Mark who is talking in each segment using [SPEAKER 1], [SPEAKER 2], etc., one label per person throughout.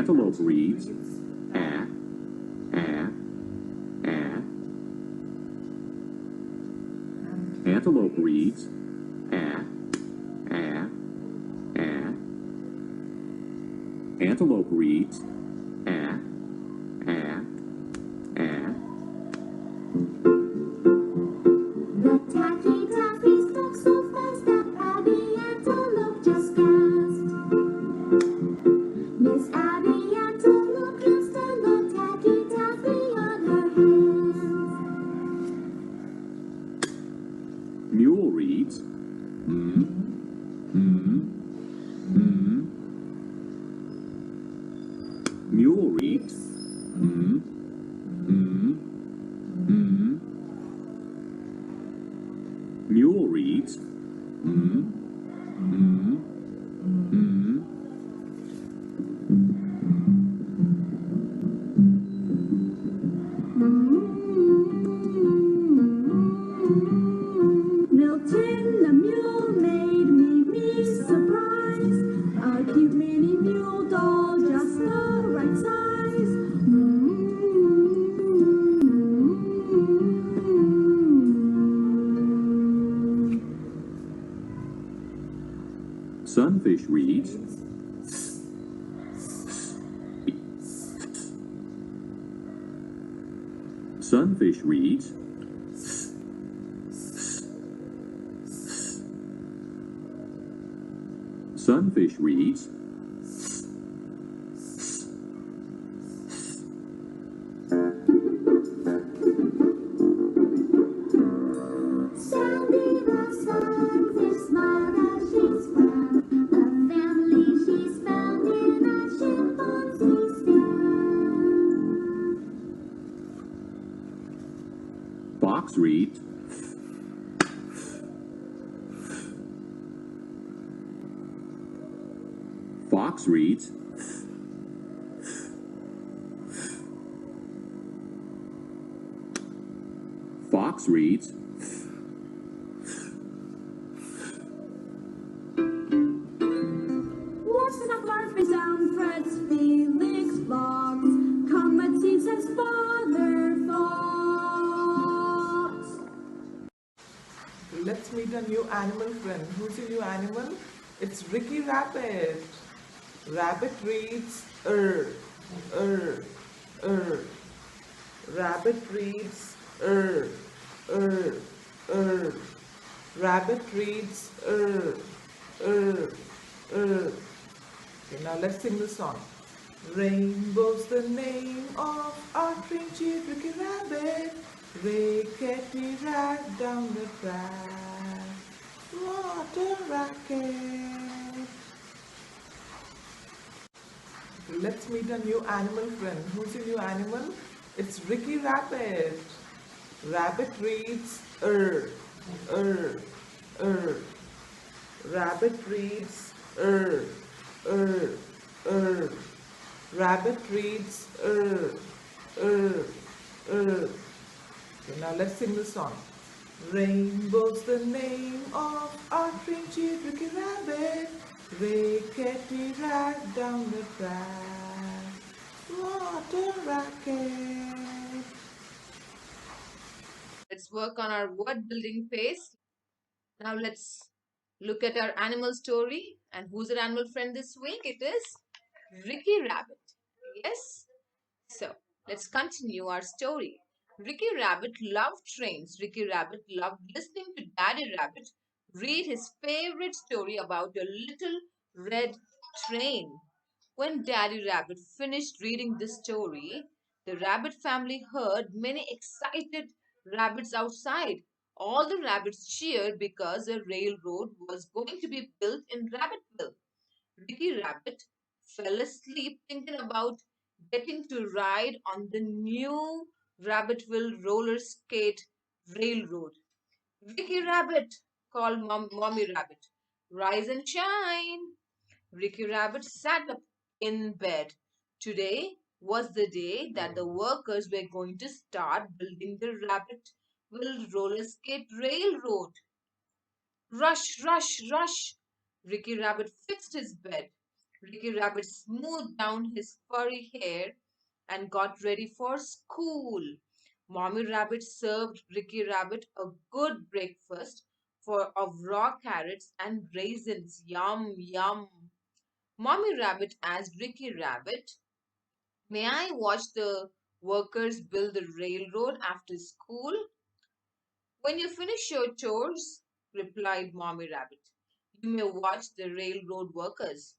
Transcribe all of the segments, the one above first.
[SPEAKER 1] Antelope reads a, a, a. Antelope reads a, a, a. Antelope reads a, a, a.
[SPEAKER 2] The tacky taffy stuck so fast that Abby Antelope just gasped. Miss Abby Antelope can't stand the tacky taffy on her hands.
[SPEAKER 1] Mule reads mm, mm, mm. Mule reads mm, mm, mm. Mule reads mm, mm, mm.
[SPEAKER 2] Milton the mule made me surprise. A cute mini mule doll, just the right size.
[SPEAKER 1] Sunfish reads Sunfish reads Sunfish reads
[SPEAKER 2] Sandy the sunfish smiled as she swam. A family she's found in a chimpanzee stand.
[SPEAKER 1] Fox reads Fox reads Fox reads
[SPEAKER 2] What's the larvae down Fred's Felix box? Come, let's see, says Father Fox.
[SPEAKER 3] Let's meet a new animal friend. Who's a new animal? It's Ricky Rabbit. Rabbit reads er, er, er. Rabbit reads er, er, er. Rabbit reads er, er, er. Okay, now let's sing the song. Rainbow's the name of our trim-cheered Ricky Rabbit. Rickety right down the track. What a racket! Let's meet a new animal friend. Who's a new animal? It's Ricky Rabbit. Rabbit reads er, er, er. Rabbit reads er, er, er. Rabbit reads er, er, er. Okay, now let's sing the song. Rainbow's the name of our trim-cheered Ricky Rabbit. Rickety right down the track. What a racket!
[SPEAKER 4] Let's work on our word building phase. Now let's look at our animal story. And who's our animal friend this week? It is Ricky Rabbit. Yes? So let's continue our story. Ricky Rabbit loved trains. Ricky Rabbit loved listening to Daddy Rabbit read his favorite story about a little red train. When Daddy Rabbit finished reading the story, the rabbit family heard many excited rabbits outside. All the rabbits cheered because a railroad was going to be built in Rabbitville. Ricky Rabbit fell asleep thinking about getting to ride on the new Rabbitville roller skate railroad. Ricky Rabbit, called Mommy Rabbit, rise and shine. Ricky Rabbit sat up in bed. Today was the day that the workers were going to start building the Rabbitville roller skate railroad. Rush, rush, rush. Ricky Rabbit fixed his bed. Ricky Rabbit smoothed down his furry hair and got ready for school. Mommy Rabbit served Ricky Rabbit a good breakfast of raw carrots and raisins. Yum, yum. Mommy Rabbit asked Ricky Rabbit, "May I watch the workers build the railroad after school?" "When you finish your chores," replied Mommy Rabbit, "you may watch the railroad workers."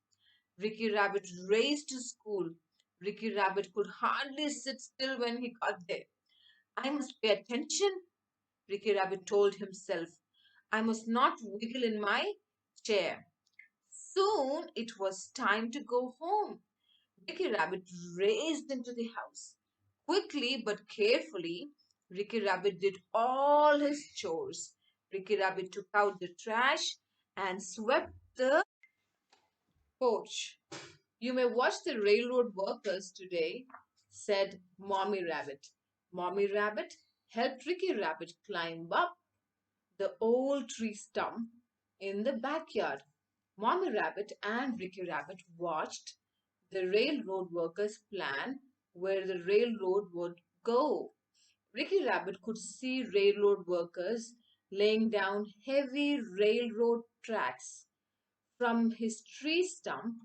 [SPEAKER 4] Ricky Rabbit raced to school. Ricky Rabbit could hardly sit still when he got there. "I must pay attention," Ricky Rabbit told himself. "I must not wiggle in my chair." Soon it was time to go home. Ricky Rabbit raced into the house. Quickly but carefully, Ricky Rabbit did all his chores. Ricky Rabbit took out the trash and swept the porch. "You may watch the railroad workers today," said Mommy Rabbit. Mommy Rabbit helped Ricky Rabbit climb up the old tree stump in the backyard. Mommy Rabbit and Ricky Rabbit watched the railroad workers plan where the railroad would go. Ricky Rabbit could see railroad workers laying down heavy railroad tracks. From his tree stump,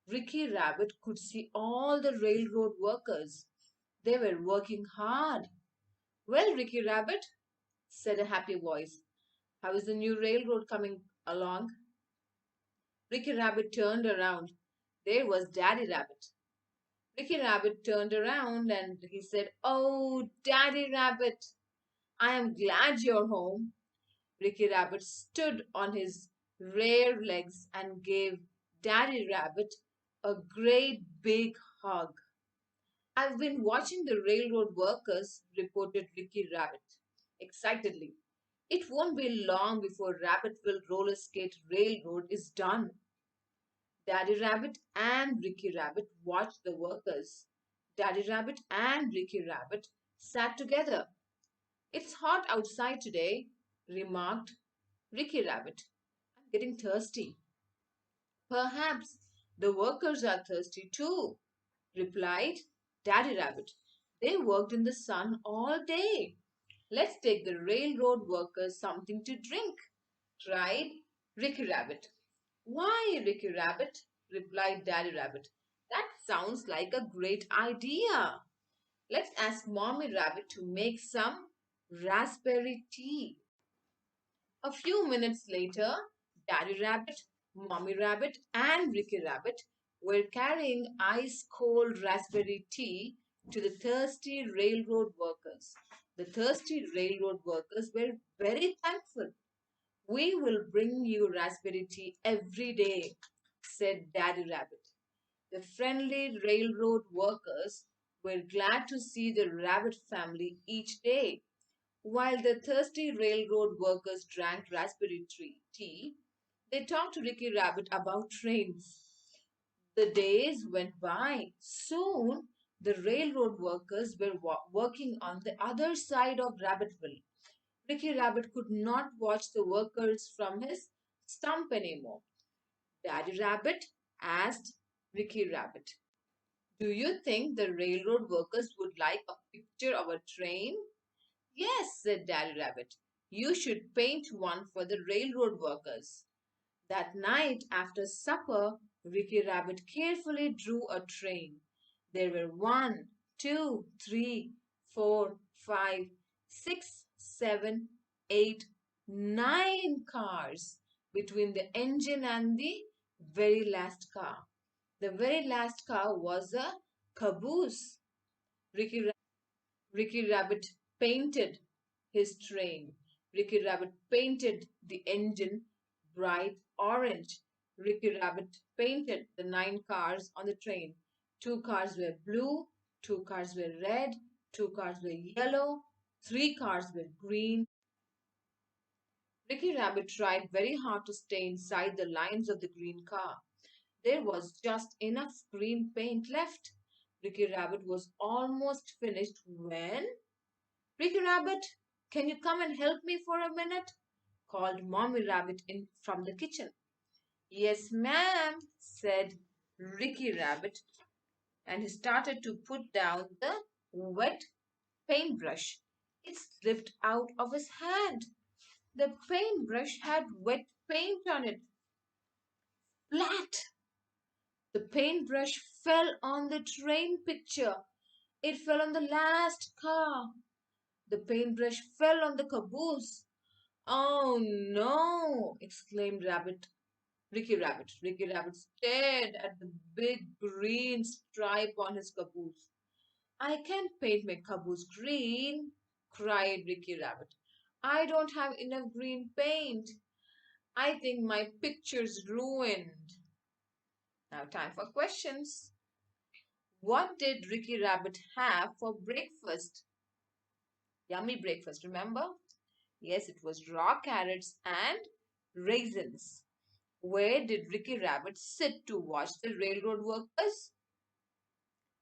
[SPEAKER 4] Ricky Rabbit could see all the railroad workers. They were working hard. "Well, Ricky Rabbit," said a happy voice, "how is the new railroad coming along?" Ricky Rabbit turned around. There was Daddy Rabbit. Ricky Rabbit turned around and he said, "Oh, Daddy Rabbit, I am glad you're home." Ricky Rabbit stood on his rear legs and gave Daddy Rabbit a great big hug. "I've been watching the railroad workers," reported Ricky Rabbit excitedly. "It won't be long before Rabbitville Roller Skate Railroad is done." Daddy Rabbit and Ricky Rabbit watched the workers. Daddy Rabbit and Ricky Rabbit sat together. "It's hot outside today," remarked Ricky Rabbit. "I'm getting thirsty." "Perhaps the workers are thirsty too," replied Daddy Rabbit. "They worked in the sun all day. Let's take the railroad workers something to drink," cried Ricky Rabbit. "Why, Ricky Rabbit," replied Daddy Rabbit, "that sounds like a great idea. Let's ask Mommy Rabbit to make some raspberry tea." A few minutes later, Daddy Rabbit, Mommy Rabbit, and Ricky Rabbit were carrying ice cold raspberry tea to the thirsty railroad workers. The thirsty railroad workers were very thankful. "We will bring you raspberry tea every day," said Daddy Rabbit. The friendly railroad workers were glad to see the rabbit family each day. While the thirsty railroad workers drank raspberry tea, they talked to Ricky Rabbit about trains. The days went by. Soon, the railroad workers were working on the other side of Rabbitville. Ricky Rabbit could not watch the workers from his stump anymore. Daddy Rabbit asked Ricky Rabbit, "Do you think the railroad workers would like a picture of a train?" "Yes," said Daddy Rabbit. "You should paint one for the railroad workers." That night after supper, Ricky Rabbit carefully drew a train. There were one, two, three, four, five, six, seven, eight, nine cars between the engine and the very last car. The very last car was a caboose. Ricky Ricky Rabbit painted his train. Ricky Rabbit painted the engine bright orange. Ricky Rabbit painted the nine cars on the train. Two cars were blue, two cars were red, two cars were yellow, three cars were green. Ricky Rabbit tried very hard to stay inside the lines of the green car. There was just enough green paint left. Ricky Rabbit was almost finished when "Ricky Rabbit, can you come and help me for a minute?" called Mommy Rabbit in from the kitchen. "Yes, ma'am," said Ricky Rabbit, and he started to put down the wet paintbrush. It slipped out of his hand. The paintbrush had wet paint on it. Splat! The paintbrush fell on the train picture. It fell on the last car. The paintbrush fell on the caboose. Oh no! Exclaimed Ricky Rabbit. Ricky Rabbit stared at the big green stripe on his caboose. I can't paint my caboose green, cried Ricky Rabbit. I don't have enough green paint. I think my picture's ruined. Now, time for questions. What did Ricky Rabbit have for breakfast? Yummy breakfast, remember? Yes, it was raw carrots and raisins. Where did Ricky Rabbit sit to watch the railroad workers?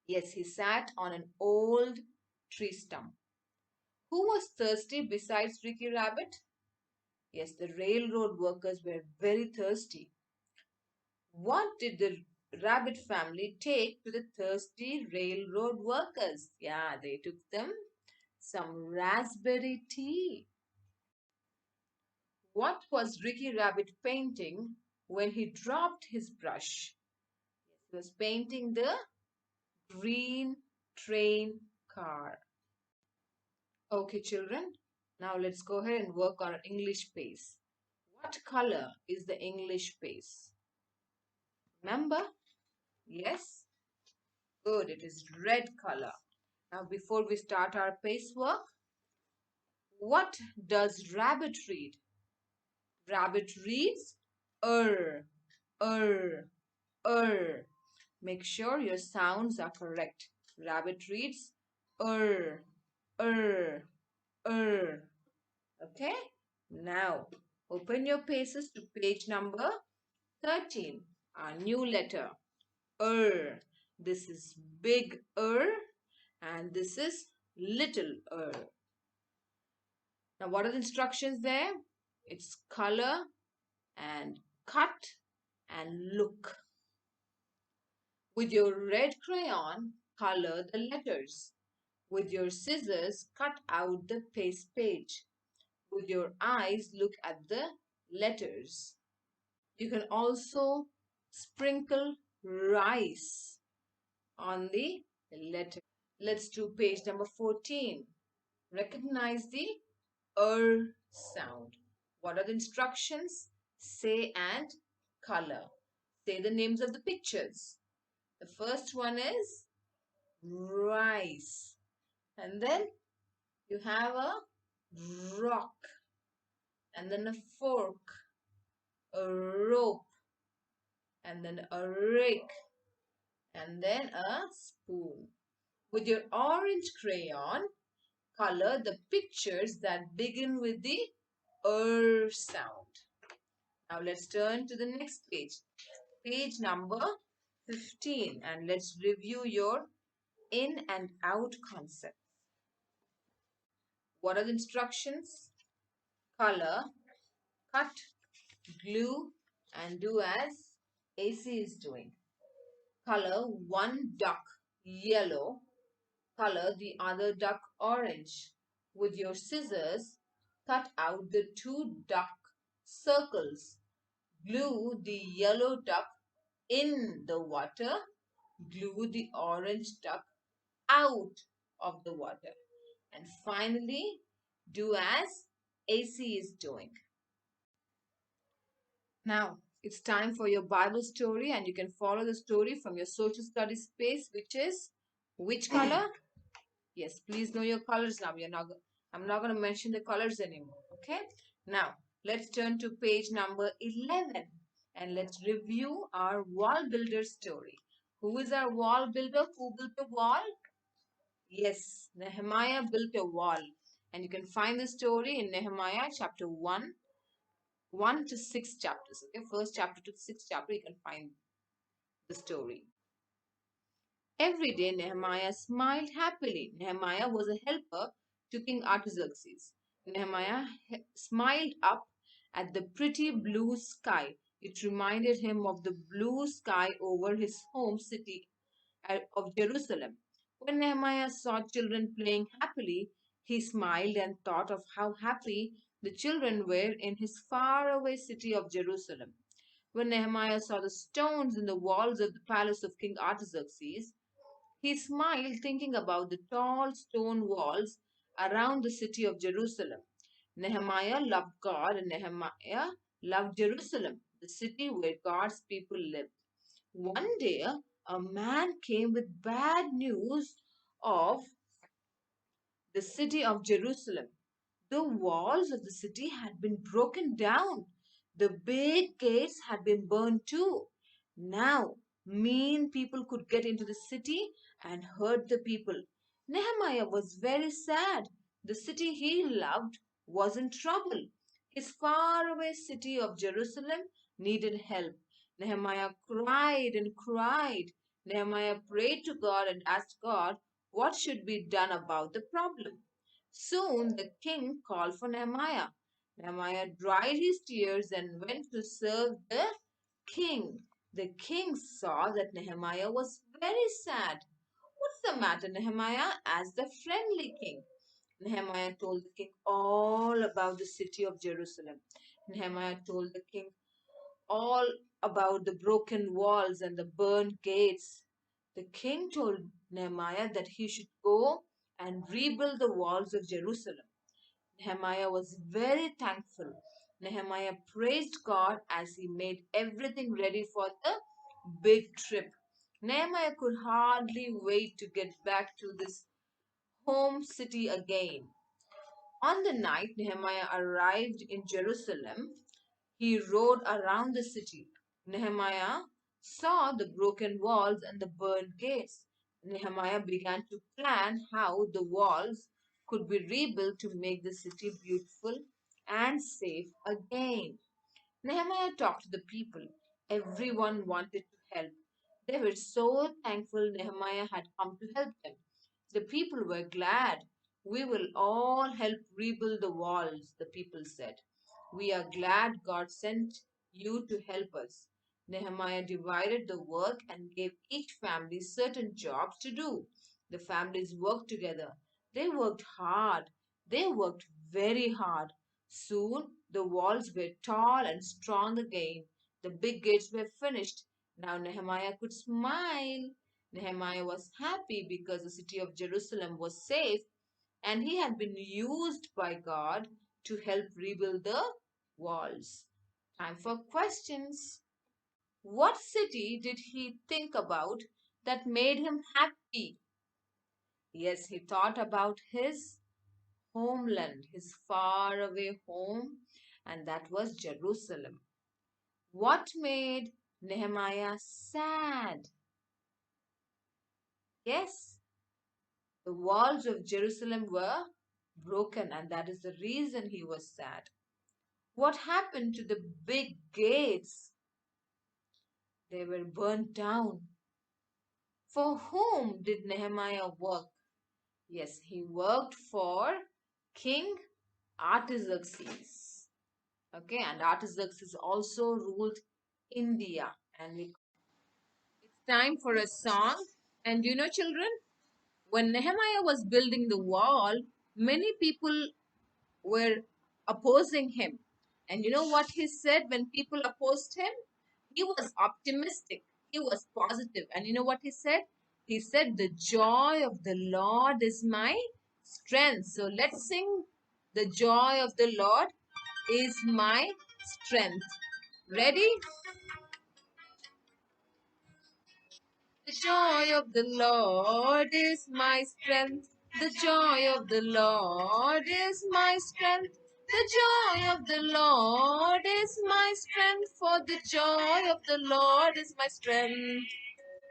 [SPEAKER 4] Yes, he sat on an old tree stump. Who was thirsty besides Ricky Rabbit? Yes, the railroad workers were very thirsty. What did the rabbit family take to the thirsty railroad workers? Yeah, they took them some raspberry tea. What was Ricky Rabbit painting when he dropped his brush? He was painting the green train car. Okay, children, now let's go ahead and work on our English pace. What color is the English pace? Remember? Yes? Good, it is red color. Now, before we start our pace work, what does rabbit read? Rabbit reads er, er, er. Make sure your sounds are correct. Rabbit reads er, er, er. Okay? Now, open your paces to page number 13. Our new letter This is big and this is little Now, what are the instructions there? It's color and cut and look. With your red crayon, color the letters. With your scissors, cut out the paste page. With your eyes, look at the letters. You can also sprinkle rice on the letter. Let's do page number 14. Recognize the sound. What are the instructions? Say and color. Say the names of the pictures. The first one is rice. And then you have a rock. And then a fork. A rope. And then a rake. And then a spoon. With your orange crayon, color the pictures that begin with the sound. Now let's turn to the next page. Page number 15, and let's review your in and out concepts. What are the instructions? Color, cut, glue, and do as AC is doing. Color one duck yellow, color the other duck orange. With your scissors, cut out the two duck circles. Glue the yellow duck in the water. Glue the orange duck out of the water. And finally, do as AC is doing. Now, it's time for your Bible story, and you can follow the story from your social studies space, which is which color? Yes, please know your colors now. I'm not going to mention the colors anymore. Okay. Now, let's turn to page number 11 and let's review our wall builder story. Who is our wall builder? Who built a wall? Yes, Nehemiah built a wall. And you can find the story in Nehemiah chapter 1 to 6 chapters. Okay, first chapter to 6th chapter, you can find the story. Every day Nehemiah smiled happily. Nehemiah was a helper to King Artaxerxes. Nehemiah smiled up at the pretty blue sky. It reminded him of the blue sky over his home city of Jerusalem. When Nehemiah saw children playing happily, he smiled and thought of how happy the children were in his faraway city of Jerusalem. When Nehemiah saw the stones in the walls of the palace of King Artaxerxes, he smiled, thinking about the tall stone walls around the city of Jerusalem. Nehemiah loved God and Nehemiah loved Jerusalem, the city where God's people lived. One day, a man came with bad news of the city of Jerusalem. The walls of the city had been broken down. The big gates had been burned too. Now, mean people could get into the city and hurt the people. Nehemiah was very sad. The city he loved was in trouble. His faraway city of Jerusalem needed help. Nehemiah cried and cried. Nehemiah prayed to God and asked God what should be done about the problem. Soon the king called for Nehemiah. Nehemiah dried his tears and went to serve the king. The king saw that Nehemiah was very sad. What's the matter, Nehemiah? Asked the friendly king. Nehemiah told the king all about the city of Jerusalem. Nehemiah told the king all about the broken walls and the burned gates. The king told Nehemiah that he should go and rebuild the walls of Jerusalem. Nehemiah was very thankful. Nehemiah praised God as he made everything ready for the big trip. Nehemiah could hardly wait to get back to this home city again. On the night Nehemiah arrived in Jerusalem, he rode around the city. Nehemiah saw the broken walls and the burned gates. Nehemiah began to plan how the walls could be rebuilt to make the city beautiful and safe again. Nehemiah talked to the people. Everyone wanted to help. They were so thankful Nehemiah had come to help them. The people were glad. We will all help rebuild the walls, the people said. We are glad God sent you to help us. Nehemiah divided the work and gave each family certain jobs to do. The families worked together. They worked hard. They worked very hard. Soon the walls were tall and strong again. The big gates were finished. Now Nehemiah could smile. Nehemiah was happy because the city of Jerusalem was safe and he had been used by God to help rebuild the walls. Time for questions. What city did he think about that made him happy? Yes, he thought about his homeland, his faraway home, and that was Jerusalem. What made Nehemiah sad? Yes, the walls of Jerusalem were broken, and that is the reason he was sad. What happened to the big gates? They were burnt down. For whom did Nehemiah work? Yes, he worked for King Artaxerxes. Okay, and Artaxerxes also ruled India. And it's time for a song. And you know, children, when Nehemiah was building the wall, many people were opposing him. And you know what he said when people opposed him? He was optimistic, he was positive. And you know what he said? He said, the joy of the Lord is my strength. So let's sing, the joy of the Lord is my strength. Ready? The joy of the Lord is my strength. The joy of the Lord is my strength. The joy of the Lord is my strength. For the joy of the Lord is my strength.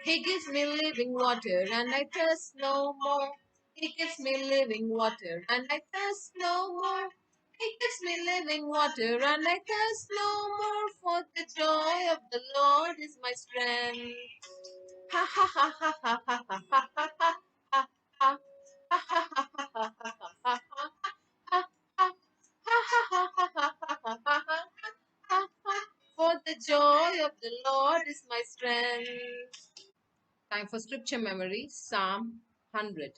[SPEAKER 4] He gives me living water and I thirst no more. He gives me living water and I thirst no more. He gives me living water and I thirst no more. For the joy of the Lord is my strength. Ha ha ha ha ha ha ha ha ha ha ha ha. Ha ha ha ha ha ha ha ha ha ha. Ha ha ha ha ha ha ha ha ha. For the joy of the Lord is my strength. Time for scripture memory. Psalm 100.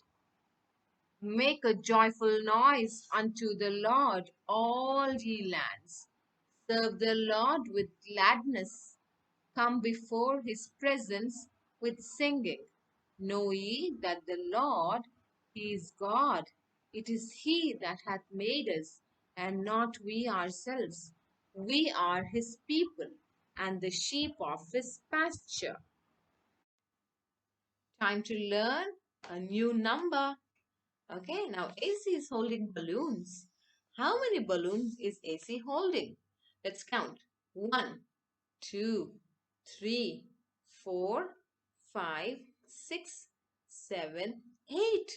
[SPEAKER 4] Make a joyful noise unto the Lord, all ye lands. Serve the Lord with gladness. Come before his presence with singing. Know ye that the Lord, he is God. It is he that hath made us, and not we ourselves. We are his people, and the sheep of his pasture. Time to learn a new number. Okay, now AC is holding balloons. How many balloons is AC holding? Let's count. 1, 2, 3, 4, 5, 6, 7, 8.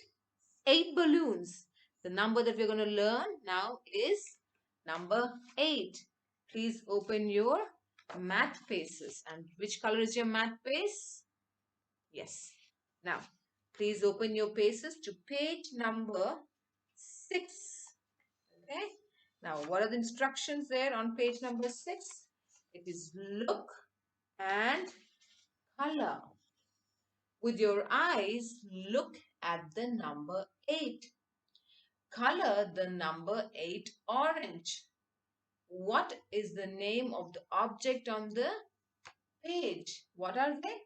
[SPEAKER 4] 8 balloons. The number that we're going to learn now is number 8. Please open your math paces. And which color is your math pace? Yes. Now, please open your paces to page number 6. Okay. Now, what are the instructions there on page number 6? It is look and color. With your eyes, look at the number 8. Color the number 8 orange. What is the name of the object on the page? What are they?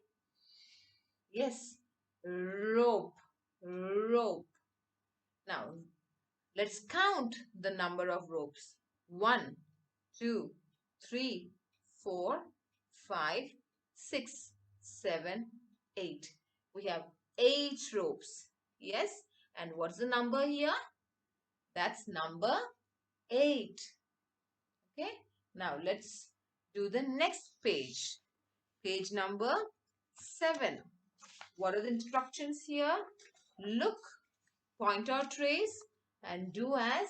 [SPEAKER 4] Yes, rope. Rope. Now, let's count the number of ropes. 1, 2, 3, 4, 5, 6, 7, 8. We have 8 ropes. Yes. And what's the number here? That's number 8. Okay. Now let's do the next page. Page number 7. What are the instructions here? Look, point or trace, and do as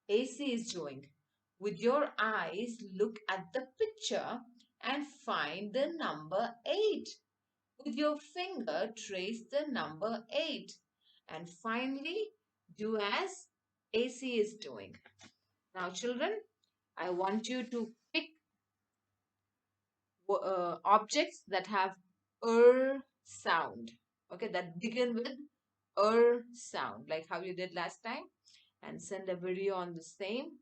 [SPEAKER 4] AC is doing. With your eyes, look at the picture and find the number 8. With your finger, trace the number 8. And finally, do as AC is doing. Now, children, I want you to pick objects that have sound. Okay, that begin with sound, like how you did last time, and send a video on the same.